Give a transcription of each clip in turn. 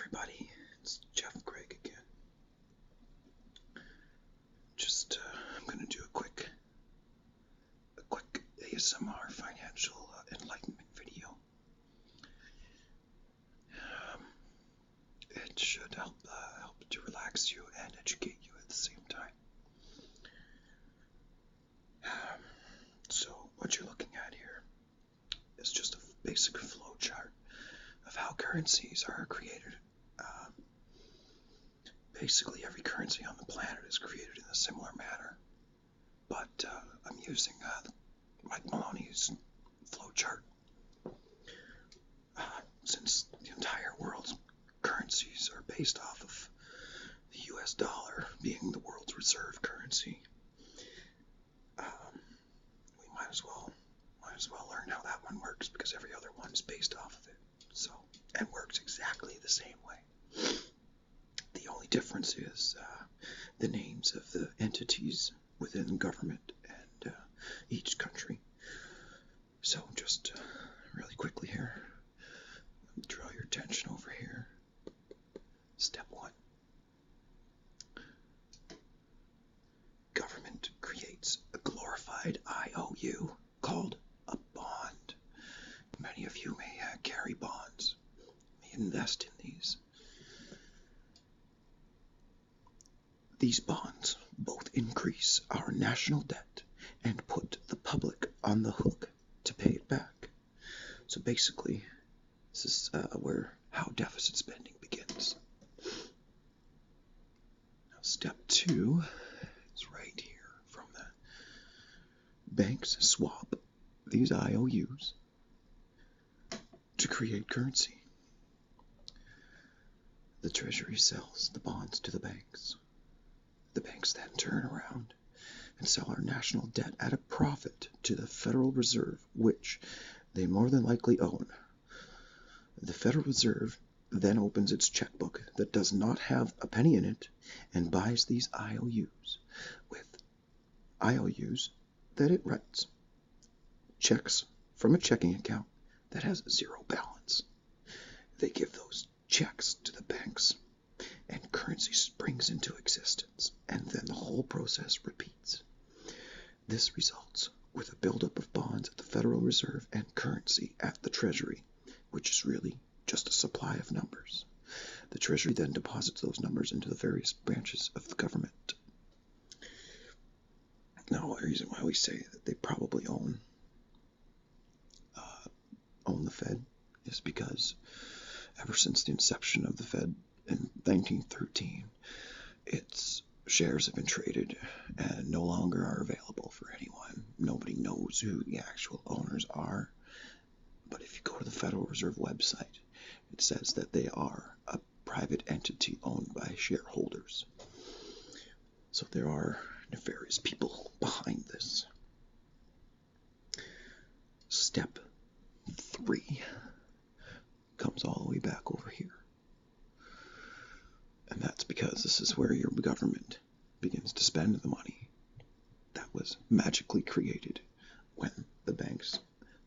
everybody, it's Jeff Craig again. I'm going to do a quick ASMR financial enlightenment video. It should help to relax you and educate you at the same time. So what you're looking at here is just a basic flow chart of how currencies are created. Basically, every currency on the planet is created in a similar manner, but I'm using Mike Maloney's flow chart. Since the entire world's currencies are based off of the US dollar being the world's reserve currency, we might as well learn how that one works, because every other one is based off of it. And works exactly the same way. The only difference is the names of the entities within government and each country. So just really quickly here, draw your attention over here. Step 1. Government creates a glorified IOU called a bond. Many of you may carry bonds, may invest in these. These bonds both increase our national debt and put the public on the hook to pay it back. So basically, this is how deficit spending begins. Now, step 2 is right here. From the banks swap these IOUs to create currency. The Treasury sells the bonds to the banks. The banks then turn around and sell our national debt at a profit to the Federal Reserve, which they more than likely own. The Federal Reserve then opens its checkbook that does not have a penny in it and buys these IOUs with IOUs that it writes checks from a checking account that has zero balance. They give those checks to the banks, and currency springs into existence, and then the whole process repeats. This results with a buildup of bonds at the Federal Reserve and currency at the Treasury, which is really just a supply of numbers. The Treasury then deposits those numbers into the various branches of the government. Now, the reason why we say that they probably own the Fed is because ever since the inception of the Fed in 1913, its shares have been traded and no longer are available for anyone. Nobody knows who the actual owners are. But if you go to the Federal Reserve website, it says that they are a private entity owned by shareholders. So there are nefarious people behind this. Step 3 comes all the way back over here. And that's because this is where your government begins to spend the money that was magically created when the banks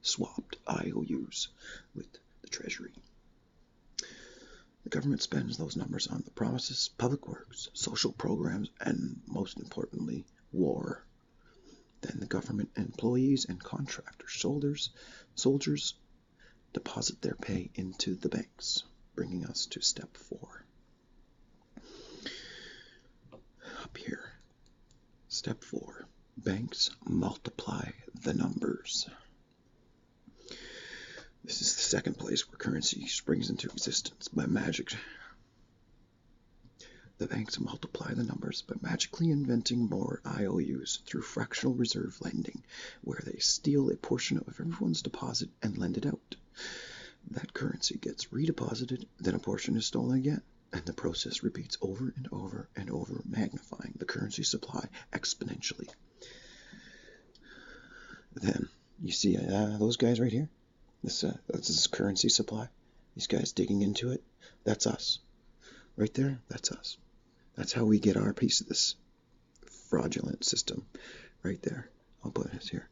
swapped IOUs with the Treasury. The government spends those numbers on the promises, public works, social programs, and most importantly, war. Then the government employees and contractors, soldiers deposit their pay into the banks, bringing us to step 4. Up here, step 4, banks multiply the numbers. This is the second place where currency springs into existence by magic. The banks multiply the numbers by magically inventing more IOUs through fractional reserve lending, where they steal a portion of everyone's deposit and lend it out. That currency gets redeposited, then a portion is stolen again, and the process repeats over and over and over, magnifying the currency supply exponentially. Then, you see those guys right here? This is currency supply. These guys digging into it, that's us. Right there, that's us. That's how we get our piece of this fraudulent system. Right there. I'll put it here.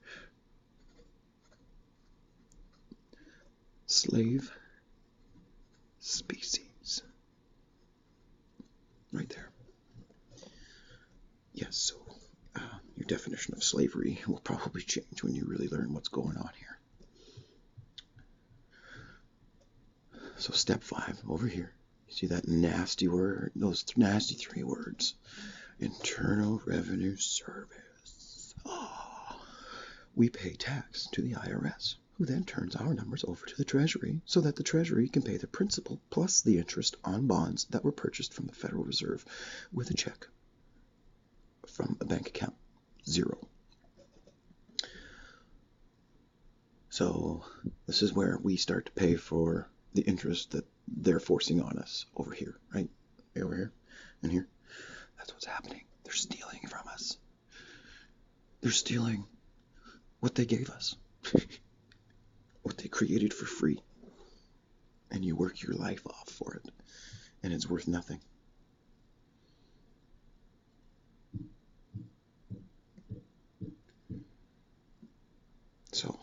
Slave species. right there. Yes, so your definition of slavery will probably change when you really learn what's going on here. So step 5 over here. You see that nasty word? Those nasty 3 words. Internal Revenue Service. Oh, we pay tax to the IRS, who then turns our numbers over to the Treasury so that the Treasury can pay the principal plus the interest on bonds that were purchased from the Federal Reserve with a check from a bank account. 0. So this is where we start to pay for the interest that they're forcing on us over here, right? Over here and here. That's what's happening. They're stealing from us. They're stealing what they gave us, what they created for free. And you work your life off for it, and it's worth nothing. So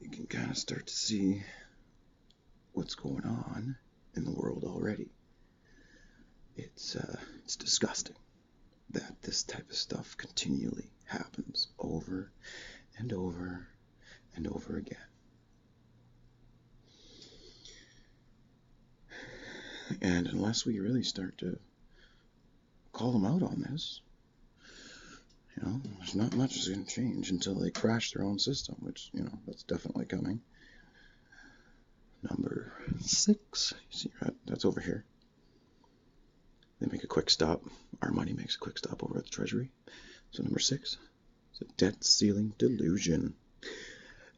you can kind of start to see what's going on in the world already. It's disgusting that this type of stuff continually happens over and over and over again. And unless we really start to call them out on this, there's not much that's going to change until they crash their own system, which, that's definitely coming. Number 6, you see, right? That's over here. They make a quick stop. Our money makes a quick stop over at the Treasury. So number 6 is a debt ceiling delusion.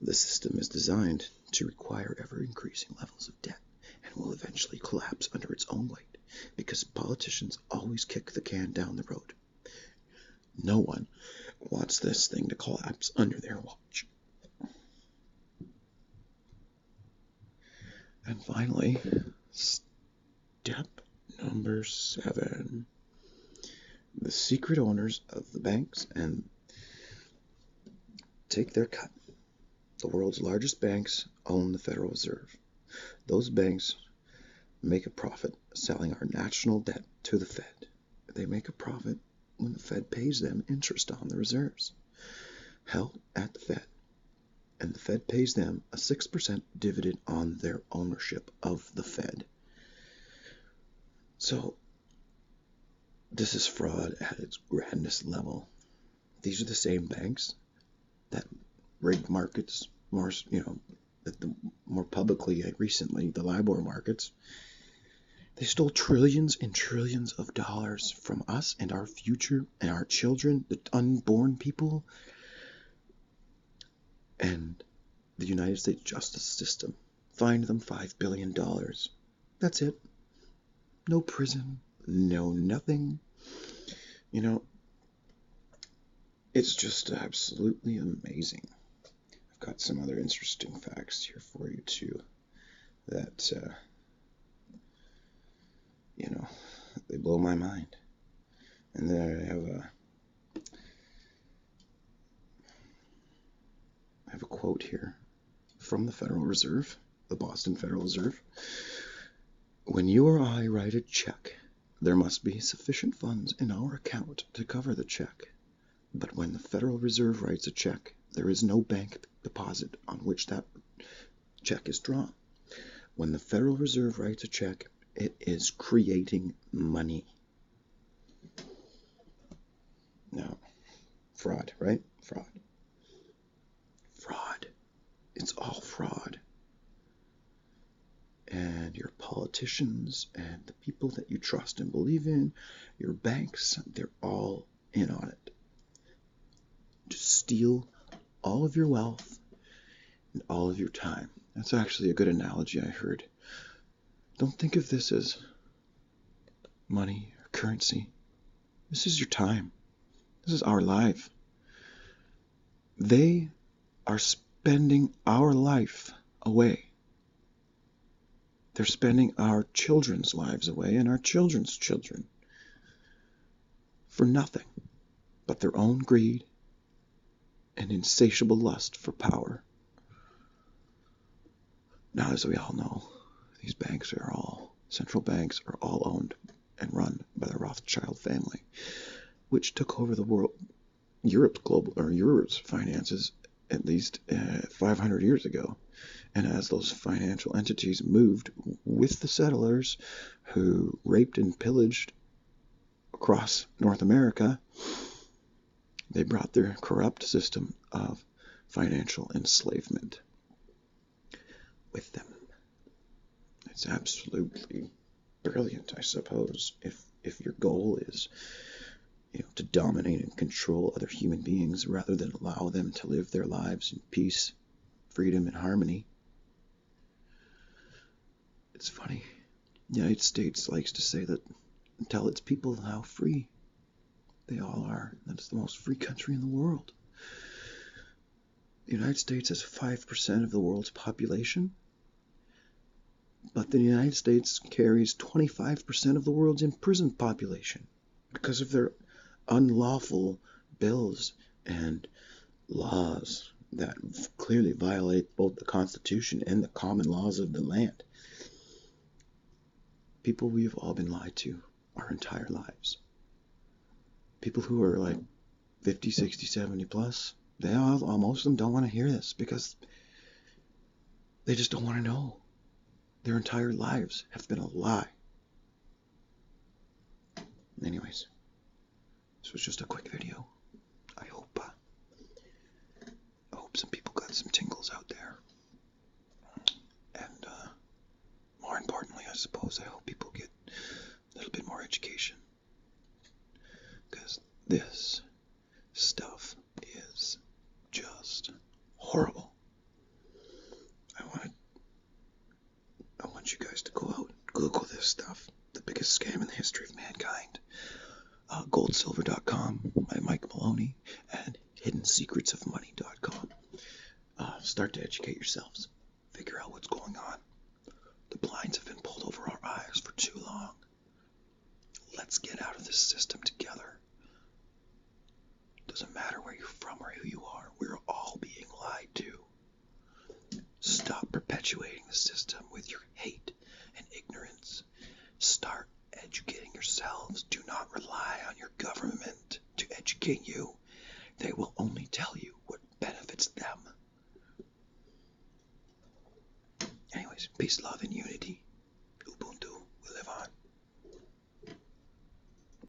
The system is designed to require ever-increasing levels of debt and will eventually collapse under its own weight because politicians always kick the can down the road. No one wants this thing to collapse under their watch. And finally, step number 7. The secret owners of the banks and take their cut. The world's largest banks own the Federal Reserve. Those banks make a profit selling our national debt to the Fed. They make a profit when the Fed pays them interest on the reserves held at the Fed. And the Fed pays them a 6% dividend on their ownership of the Fed. So this is fraud at its grandest level. These are the same banks that rigged markets more publicly recently, the LIBOR markets. They stole trillions and trillions of dollars from us and our future and our children, the unborn people. And the United States justice system fined them $5 billion. That's it. No prison, no nothing. It's just absolutely amazing. I've got some other interesting facts here for you too that, they blow my mind. And then I have a quote here from the Federal Reserve, the Boston Federal Reserve. When you or I write a check, there must be sufficient funds in our account to cover the check. But when the Federal Reserve writes a check, there is no bank deposit on which that check is drawn. When the Federal Reserve writes a check, it is creating money. Now, fraud, right? Fraud. It's all fraud. And your politicians and the people that you trust and believe in, your banks, they're all in on it. To steal all of your wealth and all of your time. That's actually a good analogy I heard. Don't think of this as money or currency. This is your time. This is our life. They are spending our life away. They're spending our children's lives away and our children's children for nothing but their own greed and insatiable lust for power. Now, as we all know, these banks are all central banks are all owned and run by the Rothschild family, which took over the world, Europe's finances at least 500 years ago. And as those financial entities moved with the settlers who raped and pillaged across North America, they brought their corrupt system of financial enslavement with them. It's absolutely brilliant, I suppose, if your goal is, to dominate and control other human beings rather than allow them to live their lives in peace, freedom, and harmony. It's funny. The United States likes to say that and tell its people how free they all are. That it's the most free country in the world. The United States has 5% of the world's population, but the United States carries 25% of the world's imprisoned population because of their unlawful bills and laws that clearly violate both the Constitution and the common laws of the land. People we've all been lied to our entire lives. People who are like 50, 60, 70 plus, most of them don't want to hear this because they just don't want to know. Their entire lives have been a lie. Anyways, this was just a quick video. I hope some people got some tingles out there. And more importantly, I suppose, I hope people get a little bit more education. Because this stuff is just horrible. I want you guys to go out and Google this stuff. The biggest scam in the history of mankind. Goldsilver.com by Mike Maloney and hiddensecretsofmoney.com. Start to educate yourselves. Figure out what's going on. The blinds have been pulled over our eyes for too long. Let's get out of this system together. Doesn't matter where you're from or who you are. We're all being lied to. Stop perpetuating the system with your hate and ignorance. Start educating yourselves. Do not rely on your government to educate you. They will only tell you what benefits them. Anyways, peace, love, and unity.